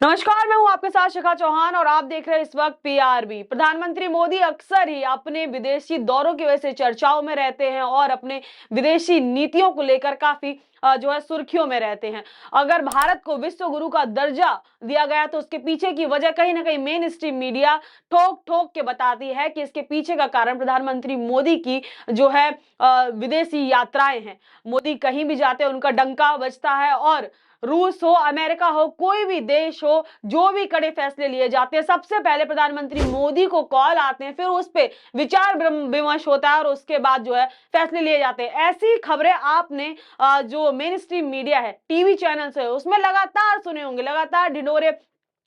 नमस्कार, मैं हूं आपके साथ शिखा चौहान और आप देख रहे हैं इस वक्त पीआरबी। प्रधानमंत्री मोदी अक्सर ही अपने विदेशी दौरों की वजह से चर्चाओं में रहते हैं और अपने विदेशी नीतियों को लेकर काफी जो है सुर्खियों में रहते हैं। अगर भारत को विश्व गुरु का दर्जा दिया गया तो उसके पीछे की वजह कहीं ना कहीं मेन स्ट्रीम मीडिया ठोक ठोक के बताती है कि इसके पीछे का कारण प्रधानमंत्री मोदी की जो है विदेशी यात्राएं हैं। मोदी कहीं भी जाते हैं उनका डंका बजता है और रूस हो, अमेरिका हो, कोई भी देश हो, जो भी कड़े फैसले लिए जाते हैं सबसे पहले प्रधानमंत्री मोदी को कॉल आते हैं, फिर उस पे विचार विमर्श होता है और उसके बाद जो है फैसले लिए जाते हैं। ऐसी खबरें आपने जो मेन स्ट्रीम मीडिया है, टीवी चैनल है, उसमें लगातार सुने होंगे, लगातार ढिंडोरे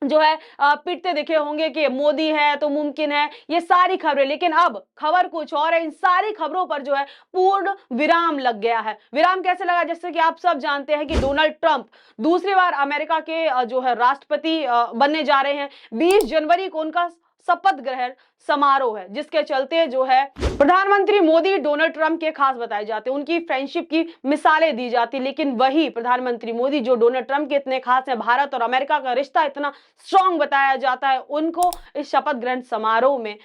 जो है पीटते दिखे होंगे कि मोदी है तो मुमकिन है, ये सारी खबरें। लेकिन अब खबर कुछ और है। इन सारी खबरों पर जो है पूर्ण विराम लग गया है। विराम कैसे लगा? जैसे कि आप सब जानते हैं कि डोनाल्ड ट्रंप दूसरी बार अमेरिका के जो है राष्ट्रपति बनने जा रहे हैं। 20 जनवरी को उनका शपथ ग्रहण समारोह है, जिसके चलते जो है प्रधानमंत्री मोदी डोनाल्ड ट्रंप के खास बताए जाते हैं, उनकी फ्रेंडशिप की मिसालें दी जाती। लेकिन वही प्रधानमंत्री मोदी जो डोनाल्ड ट्रंप के इतने खास हैं, भारत और अमेरिका का रिश्ता इतना स्ट्रांग बताया जाता है, उनको इस शपथ ग्रहण समारोह में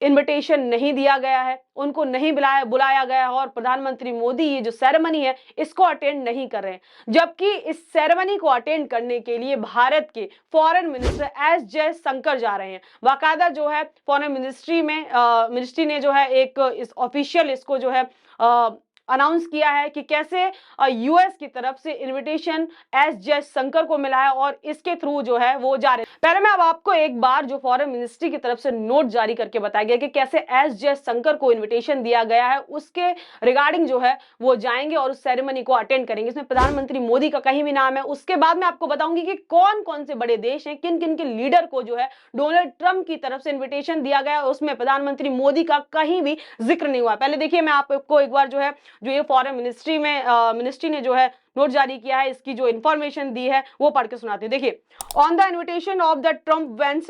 इनविटेशन नहीं दिया गया है, उनको नहीं बुलाया गया है और प्रधानमंत्री मोदी ये जो सेरेमनी है इसको अटेंड नहीं कर रहे हैं। जबकि इस सेरेमनी को अटेंड करने के लिए भारत के फॉरेन मिनिस्टर एस जयशंकर जा रहे हैं। बाकायदा जो है फॉरेन मिनिस्ट्री ने जो है एक इस ऑफिशियल इसको जो है अनाउंस किया है कि कैसे यूएस की तरफ से इनविटेशन एस जयशंकर को मिला है और इसके थ्रू जो है वो जा रहे हैं। पहले मैं अब आपको एक बार जो फॉरेन मिनिस्ट्री की तरफ से नोट जारी करके बताया गया कि कैसे एस जयशंकर को इनविटेशन दिया गया है, उसके रिगार्डिंग जो है वो जाएंगे और उस सेरेमनी को अटेंड करेंगे। इसमें प्रधानमंत्री मोदी का कहीं भी नाम है। उसके बाद मैं आपको बताऊंगी कि कौन कौन से बड़े देश हैं, किन किन के लीडर को जो है डोनाल्ड ट्रंप की तरफ से इन्विटेशन दिया गया, उसमें प्रधानमंत्री मोदी का कहीं भी जिक्र नहीं हुआ। पहले देखिए, मैं आपको एक बार जो ये फॉरेन मिनिस्ट्री ने जो है नोट जारी किया है, इसकी जो इंफॉर्मेशन दी है वो पढ़ के सुनाते हैं। देखिए, on the invitation of the Trump Vance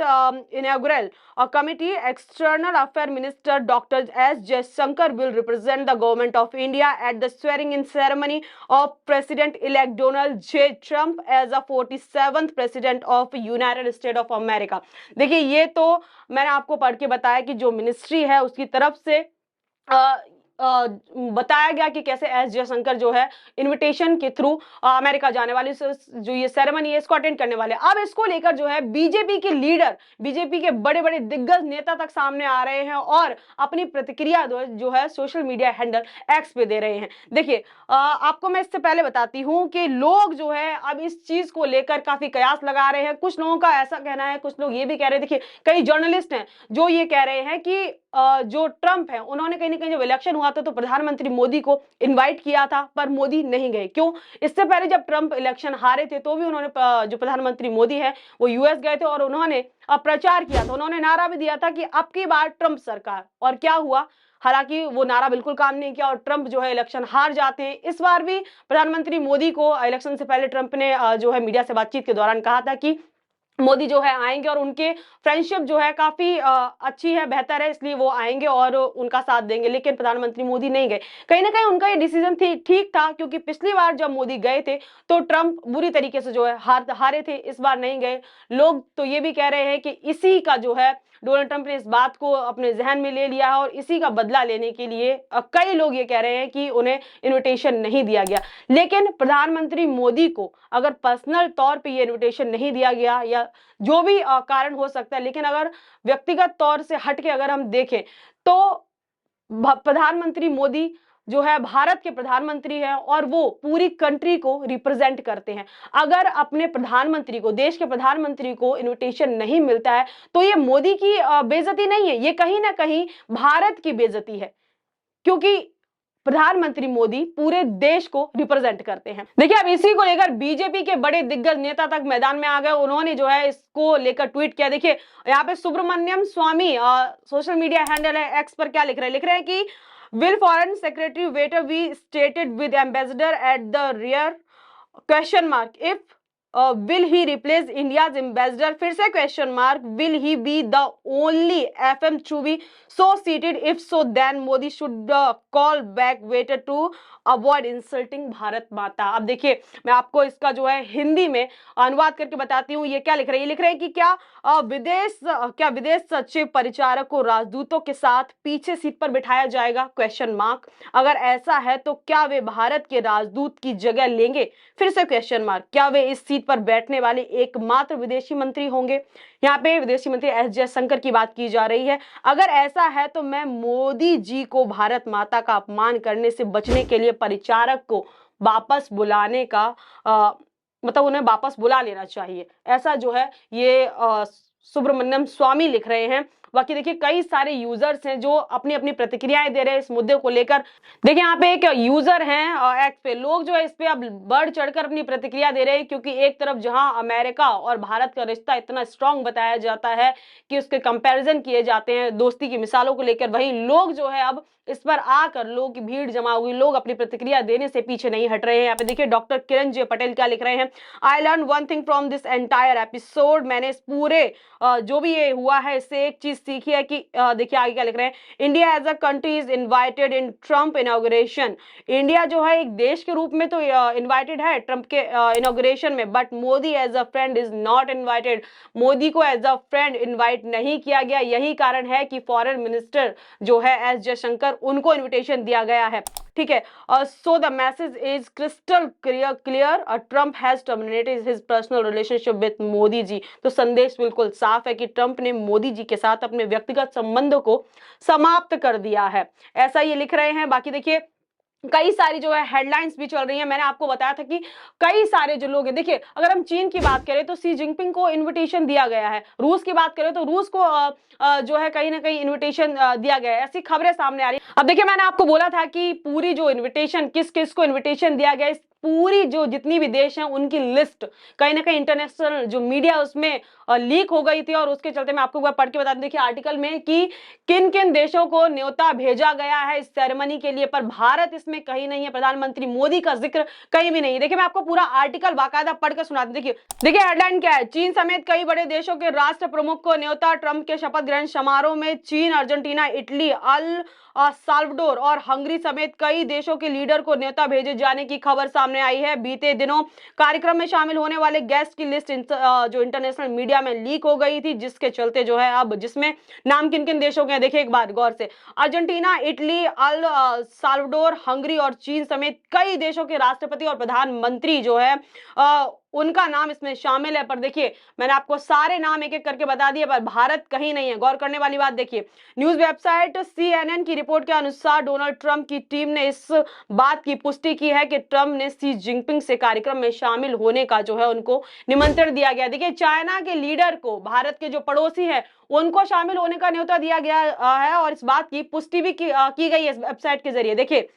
inaugural committee, external affair minister doctor S Jaishankar will represent the government of India at the swearing in ceremony of president elect Donald J Trump as a 47th president of United State of America. देखिए, ये तो मैंने आपको पढ़ के बताया कि जो मिनिस्ट्री है उसकी तरफ से बताया गया कि कैसे एस जयशंकर जो है इनविटेशन के थ्रू अमेरिका जाने वाली जो ये सेरेमनी है इसको अटेंड करने वाले। अब इसको लेकर जो है बीजेपी के लीडर, बीजेपी के बड़े बड़े दिग्गज नेता तक सामने आ रहे हैं और अपनी प्रतिक्रिया जो है सोशल मीडिया हैंडल एक्स पे दे रहे हैं। देखिए, आपको मैं इससे पहले बताती हूं कि लोग जो है अब इस चीज को लेकर काफी कयास लगा रहे हैं। कुछ लोगों का ऐसा कहना है, कुछ लोग ये भी कह रहे हैं, देखिए कई जर्नलिस्ट हैं जो ये कह रहे हैं कि जो ट्रंप है उन्होंने कहीं ना कहीं जब इलेक्शन हुआ था तो प्रधानमंत्री मोदी को इनवाइट किया था, पर मोदी नहीं गए। क्यों? इससे पहले जब ट्रंप इलेक्शन हारे थे तो भी उन्होंने जो प्रधानमंत्री मोदी है वो यूएस गए थे और उन्होंने प्रचार किया था, उन्होंने नारा भी दिया था कि अब की बार ट्रंप सरकार। और क्या हुआ? हालांकि वो नारा बिल्कुल काम नहीं किया और ट्रंप जो है इलेक्शन हार जाते हैं। इस बार भी प्रधानमंत्री मोदी को इलेक्शन से पहले ट्रंप ने जो है मीडिया से बातचीत के दौरान कहा था कि मोदी जो है आएंगे और उनके फ्रेंडशिप जो है काफी अच्छी है, बेहतर है, इसलिए वो आएंगे और उनका साथ देंगे। लेकिन प्रधानमंत्री मोदी नहीं गए। कहीं ना कहीं उनका ये डिसीजन ठीक था, क्योंकि पिछली बार जब मोदी गए थे तो ट्रंप बुरी तरीके से जो है हारे थे, इस बार नहीं गए। लोग तो ये भी कह रहे हैं कि इसी का जो है डोनाल्ड ट्रंप ने इस बात को अपने जहन में ले लिया है और इसी का बदला लेने के लिए कई लोग ये कह रहे हैं कि उन्हें इनविटेशन नहीं दिया गया। लेकिन प्रधानमंत्री मोदी को अगर पर्सनल तौर पे ये इनविटेशन नहीं दिया गया या जो भी कारण हो सकता है, लेकिन अगर व्यक्तिगत तौर से हटके अगर हम देखें तो प्रधानमंत्री मोदी जो है भारत के प्रधानमंत्री हैं और वो पूरी कंट्री को रिप्रेजेंट करते हैं। अगर अपने प्रधानमंत्री को, देश के प्रधानमंत्री को इनविटेशन नहीं मिलता है तो ये मोदी की बेइज्जती नहीं है, ये कहीं ना कहीं भारत की बेइज्जती है, क्योंकि प्रधानमंत्री मोदी पूरे देश को रिप्रेजेंट करते हैं। देखिए, अब इसी को लेकर बीजेपी के बड़े दिग्गज नेता तक मैदान में आ गए। उन्होंने जो है इसको लेकर ट्वीट किया। देखिए, यहाँ पे Subramanian Swamy social media handle है एक्स पर क्या लिख रहे हैं कि will foreign secretary waiter be stated with ambassador at the rear? Question mark. If will he replace India's ambassador, फिर से question mark, will he be the only FM to be so seated, if so then Modi should call back waiter to avoid insulting Bharat Mata. अब देखिए मैं आपको इसका जो है हिंदी में अनुवाद करके बताती हूँ। ये क्या लिख रहे हैं, ये लिख रहे हैं कि क्या विदेश सचिव परिचारक को राजदूतों के साथ पीछे सीट पर बिठाया जाएगा, क्वेश्चन मार्क। अगर ऐसा है तो क्या वे भारत के राजदूत की जगह लेंगे, फिर से क्वेश्चन मार्क। क्या वे इस सीट पर बैठने वाले एकमात्र विदेशी मंत्री होंगे। यहाँ पे विदेशी मंत्री एस जयशंकर की बात की जा रही है। अगर ऐसा है तो मैं मोदी जी को भारत माता का अपमान करने से बचने के लिए परिचारक को वापस बुलाने का मतलब उन्हें वापस बुला लेना चाहिए, ऐसा जो है ये सुब्रमण्यम स्वामी लिख रहे हैं। बाकी देखिए कई सारे यूजर्स हैं जो अपनी अपनी प्रतिक्रियाएं दे रहे हैं इस मुद्दे को लेकर। देखिए यहाँ पे एक यूजर हैं एक्स पे, लोग जो है इस पे अब बढ़ चढ़कर अपनी प्रतिक्रिया दे रहे हैं, क्योंकि एक तरफ जहां अमेरिका और भारत का रिश्ता इतना स्ट्रांग बताया जाता है कि उसके कंपैरिजन किए जाते हैं दोस्ती की मिसालों को लेकर, वहीं लोग जो है अब इस पर आकर लोगों की भीड़ जमा हुई, लोग अपनी प्रतिक्रिया देने से पीछे नहीं हट रहे हैं। यहाँ पे देखिए डॉक्टर किरण जे पटेल क्या लिख रहे हैं, I learn one thing from this entire episode, मैंने इस पूरे जो भी ये हुआ है इससे एक चीज सीखी है कि देखिए आगे क्या लिख रहे हैं, India as a country is invited in Trump inauguration, India जो है एक देश के रूप में तो इन्वाइटेड है ट्रम्प के इनॉग्रेशन में, but Modi as a friend is not invited, Modi को एज अ फ्रेंड इन्वाइट नहीं किया गया। यही कारण है कि फॉरेन मिनिस्टर जो है एस जयशंकर उनको इन्विटेशन दिया गया है, ठीक है। So the message is crystal clear, Trump has terminated his personal relationship with Modi ji. तो संदेश बिल्कुल साफ है कि ट्रम्प ने मोदी जी के साथ अपने व्यक्तिगत संबंधों को समाप्त कर दिया है, ऐसा ये लिख रहे हैं। बाकी देखिए कई सारी जो है हेडलाइंस भी चल रही है। मैंने आपको बताया था कि कई सारे जो लोग हैं, देखिए अगर हम चीन की बात करें तो सी जिनपिंग को इनविटेशन दिया गया है, रूस की बात करें तो रूस को जो है कहीं ना कहीं इनविटेशन दिया गया है, ऐसी खबरें सामने आ रही है। अब देखिए मैंने आपको बोला था कि पूरी जो इन्विटेशन किस किस को इन्विटेशन दिया गया है, पूरी जो जितनी भी देश हैं उनकी लिस्ट कहीं ना कहीं इंटरनेशनल जो मीडिया उसमें लीक हो गई थी, और उसके चलते मैं आपको एक बार पढ़ के बता दूं, देखिए आर्टिकल में कि किन किन देशों को न्योता भेजा गया है इस सेरेमनी के लिए, पर भारत इसमें कहीं नहीं है, प्रधानमंत्री मोदी का जिक्र कहीं भी नहीं। देखिए मैं आपको पूरा आर्टिकल बाकायदा पढ़ के सुना दूं। देखिए हेडलाइन क्या है, चीन समेत कई बड़े देशों के राष्ट्र प्रमुख को न्योता, ट्रंप के शपथ ग्रहण समारोह में चीन, अर्जेंटीना, इटली, अल साल्वाडोर और हंगरी समेत कई देशों के लीडर को न्योता भेजे जाने की खबर सामने आई है। बीते दिनों कार्यक्रम में शामिल होने वाले गेस्ट की लिस्ट जो इंटरनेशनल मीडिया में लीक हो गई थी, जिसके चलते जो है अब जिसमें नाम किन किन देशों के हैं देखिए एक बार गौर से, Argentina, Italy, El Salvador, Hungary और चीन समेत कई देशों के राष्ट्रपति और प्रधानमंत्री जो है उनका नाम इसमें शामिल है। पर देखिए मैंने आपको सारे नाम एक एक करके बता दिए, पर भारत कहीं नहीं है। गौर करने वाली बात देखिए, न्यूज वेबसाइट CNN की रिपोर्ट के अनुसार डोनाल्ड ट्रंप की टीम ने इस बात की पुष्टि की है कि ट्रंप ने सी जिनपिंग से कार्यक्रम में शामिल होने का जो है उनको निमंत्रण दिया गया। देखिए चाइना के लीडर को, भारत के जो पड़ोसी है उनको शामिल होने का न्योता दिया गया है, और इस बात की पुष्टि भी की गई है इस वेबसाइट के जरिए। देखिए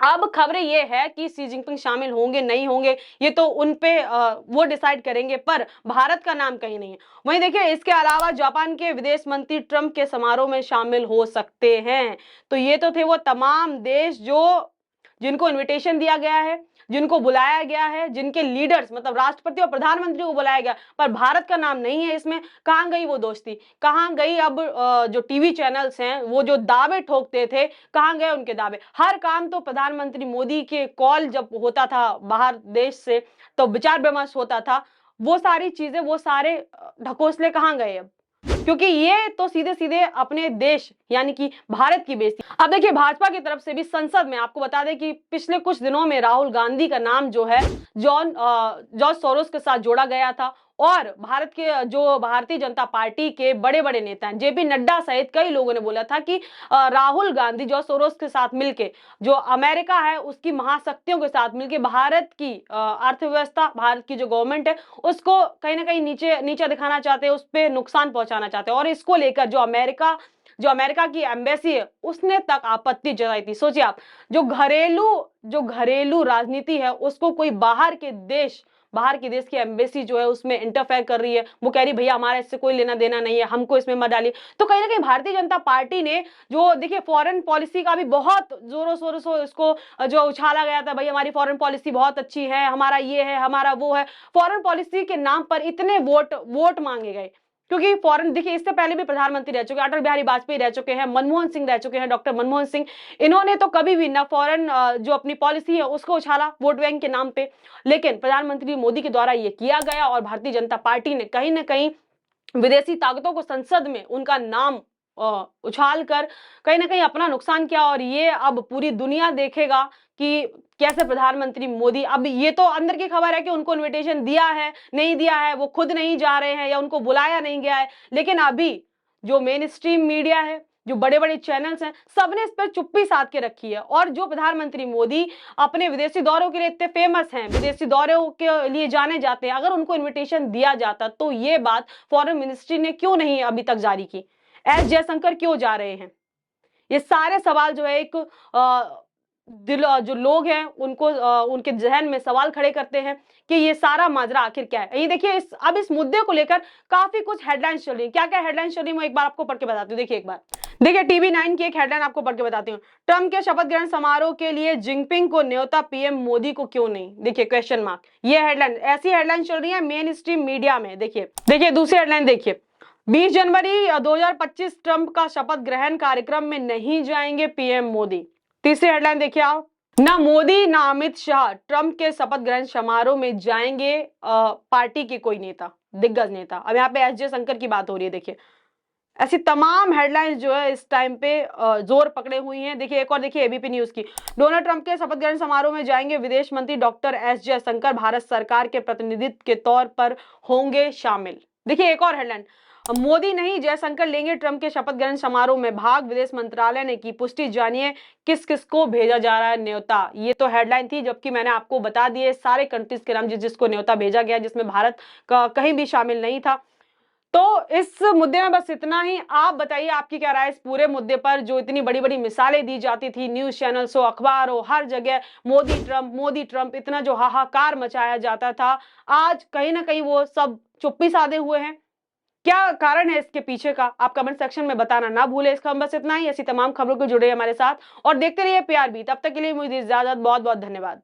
अब खबरें ये है कि सी जिनपिंग शामिल होंगे नहीं होंगे ये तो उन पे वो डिसाइड करेंगे, पर भारत का नाम कहीं नहीं है। वहीं देखिए इसके अलावा जापान के विदेश मंत्री ट्रंप के समारोह में शामिल हो सकते हैं। तो ये तो थे वो तमाम देश जो जिनको इनविटेशन दिया गया है, जिनको बुलाया गया है, जिनके लीडर्स मतलब राष्ट्रपति और प्रधानमंत्री को बुलाया गया, पर भारत का नाम नहीं है इसमें। कहां गई वो दोस्ती, कहां गई अब जो टीवी चैनल्स हैं वो जो दावे ठोकते थे, कहां गए उनके दावे। हर काम तो प्रधानमंत्री मोदी के कॉल जब होता था बाहर देश से तो विचार विमर्श होता था, वो सारी चीजें वो सारे ढकोसले कहां गए अब, क्योंकि ये तो सीधे सीधे अपने देश यानी कि भारत की बेइज्जती। अब देखिए भाजपा की तरफ से भी संसद में आपको बता दें कि पिछले कुछ दिनों में राहुल गांधी का नाम जो है जॉर्ज सोरोस के साथ जोड़ा गया था, और भारत के जो भारतीय जनता पार्टी के बड़े बड़े नेता हैं जेपी नड्डा सहित कई लोगों ने बोला था कि राहुल गांधी जॉर्ज सोरोस के साथ मिलके जो अमेरिका है उसकी महाशक्तियों के साथ मिलके भारत की अर्थव्यवस्था, भारत की जो गवर्नमेंट है उसको कहीं ना कहीं नीचे दिखाना चाहते हैं, उस पर नुकसान पहुंचाना चाहते हैं। और इसको लेकर जो अमेरिका की एम्बेसी है उसने तक आपत्ति जताई थी। सोचिए आप, जो घरेलू राजनीति है उसको कोई बाहर के देश बाहर के देश की एम्बेसी जो है उसमें इंटरफेयर कर रही है, वो कह रही भैया हमारा इससे कोई लेना देना नहीं है, हमको इसमें मत डालिए। तो कहीं ना कहीं भारतीय जनता पार्टी ने जो देखिए फॉरेन पॉलिसी का भी बहुत जोरों शोरों से इसको जो उछाला गया था, भाई हमारी फॉरेन पॉलिसी बहुत अच्छी है, हमारा ये है, हमारा वो है। फॉरेन पॉलिसी के नाम पर इतने वोट मांगे गए, क्योंकि फॉरेन देखिए इससे पहले भी प्रधानमंत्री रह चुके, अटल बिहारी वाजपेयी रह चुके हैं, मनमोहन सिंह रह चुके हैं, डॉक्टर मनमोहन सिंह, इन्होंने तो कभी भी ना फॉरेन जो अपनी पॉलिसी है उसको उछाला वोट बैंक के नाम पे। लेकिन प्रधानमंत्री मोदी के द्वारा ये किया गया और भारतीय जनता पार्टी ने कहीं ना कहीं विदेशी ताकतों को संसद में उनका नाम उछाल कर कहीं ना कहीं अपना नुकसान किया। और ये अब पूरी दुनिया देखेगा कि कैसे प्रधानमंत्री मोदी, अब ये तो अंदर की खबर है कि उनको इनविटेशन दिया है नहीं दिया है, वो खुद नहीं जा रहे हैं या उनको बुलाया नहीं गया है, लेकिन अभी जो मेन स्ट्रीम मीडिया है, जो बड़े बड़े चैनल्स हैं, सबने इस पर चुप्पी साध के रखी है। और जो प्रधानमंत्री मोदी अपने विदेशी दौरों के लिए इतने फेमस हैं, विदेशी दौरों के लिए जाने जाते हैं, अगर उनको इनविटेशन दिया जाता तो ये बात फॉरेन मिनिस्ट्री ने क्यों नहीं अभी तक जारी की, एस जयशंकर क्यों जा रहे हैं, ये सारे सवाल जो है एक जो लोग हैं उनको उनके जहन में सवाल खड़े करते हैं कि ये सारा माजरा आखिर क्या है। ये देखिए अब इस मुद्दे को लेकर काफी कुछ हेडलाइंस चल रही है। क्या क्या हेडलाइंस चल रही है मैं एक बार आपको पढ़ के बताती हूँ। देखिए एक बार, देखिए TV9 की एक हेडलाइन आपको पढ़ के बताती हूँ। ट्रंप के शपथ ग्रहण समारोह के लिए जिनपिंग को न्योता, पीएम मोदी को क्यों नहीं। देखिए क्वेश्चन मार्क, ये हेडलाइन, ऐसी हेडलाइन चल रही है मेन स्ट्रीम मीडिया में। देखिए दूसरी हेडलाइन देखिए, 20 जनवरी 2025 ट्रंप का शपथ ग्रहण कार्यक्रम में नहीं जाएंगे पीएम मोदी। तीसरी हेडलाइन देखिए आप, ना मोदी ना अमित शाह ट्रंप के शपथ ग्रहण समारोह में जाएंगे पार्टी के कोई नेता, दिग्गज नेता। अब यहाँ पे एस जयशंकर की बात हो रही है। देखिए ऐसी तमाम हेडलाइंस जो है इस टाइम पे जोर पकड़े हुई हैं। देखिए एक और देखिए एबीपी न्यूज की, डोनाल्ड ट्रंप के शपथ ग्रहण समारोह में जाएंगे विदेश मंत्री डॉक्टर एस जयशंकर, भारत सरकार के प्रतिनिधित्व के तौर पर होंगे शामिल। देखिए एक और हेडलाइन, मोदी नहीं जयशंकर लेंगे ट्रंप के शपथ ग्रहण समारोह में भाग, विदेश मंत्रालय ने की पुष्टि, जानिए किस किस को भेजा जा रहा है न्योता। ये तो हेडलाइन थी, जबकि मैंने आपको बता दिए सारे कंट्रीज के नाम जिसको न्योता भेजा गया, जिसमें भारत का कहीं भी शामिल नहीं था। तो इस मुद्दे में बस इतना ही। आप बताइए आपकी क्या राय है इस पूरे मुद्दे पर, जो इतनी बड़ी बड़ी मिसालें दी जाती थी, न्यूज चैनल्स हो, अखबार हो, हर जगह मोदी ट्रंप इतना जो हाहाकार मचाया जाता था, आज कहीं ना कहीं वो सब चुप्पी साधे हुए हैं। क्या कारण है इसके पीछे का, आप कमेंट सेक्शन में बताना ना भूले। इसका बस इतना ही। ऐसी तमाम खबरों को जुड़े हमारे साथ और देखते रहिए PRB। तब तक के लिए मुझे इजाजत, बहुत बहुत धन्यवाद।